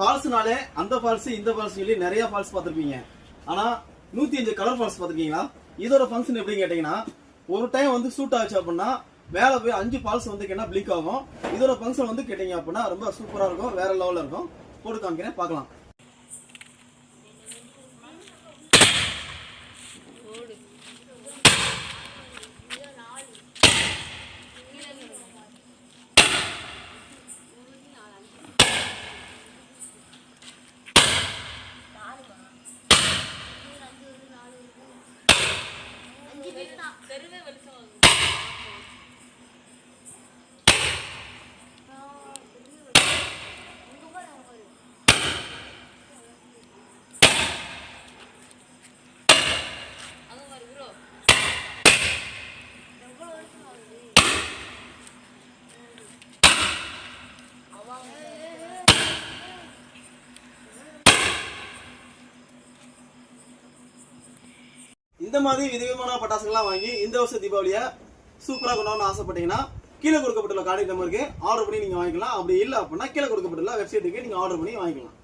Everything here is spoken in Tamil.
ஃபால்ஸ்னாலே அந்த ஃபால்ஸ் இந்த ஃபால்ஸ் சொல்லி நிறைய ஃபால்ஸ் பார்த்துருப்பீங்க. ஆனா 105 கலர் ஃபால்ஸ் பார்த்துருக்கீங்களா? இதோட ஃபங்க்ஷன் எப்படின்னு கேட்டீங்கன்னா, ஒரு டைம் வந்து சூட் ஆச்சு அப்படின்னா மேலே போய் 5 ஃபால்ஸ் வந்து கேட்டா பிளிக் ஆகும். இதோட ஃபங்க்ஷன் வந்து கேட்டீங்க அப்படின்னா ரொம்ப சூப்பரா இருக்கும், வேற லெவலில் இருக்கும். போட்டு காமிக்கிறேன், பார்க்கலாம். இந்த மாதிரி விதவிதமான பட்டாசுகள்லாம் வாங்கி இந்த வருஷம் தீபாவளியை சூப்பராக கொண்டாடணும்னு ஆசைப்பட்டீங்கன்னா கீழே கொடுக்கப்பட்டுள்ள கான்டாக்ட் நம்பருக்கு ஆர்டர் பண்ணி நீங்கள் வாங்கிக்கலாம். அப்படி இல்லை அப்படின்னா கீழே கொடுக்கப்பட்டுள்ள வெப்சைட்டுக்கு நீங்கள் ஆர்டர் பண்ணி வாங்கிக்கலாம்.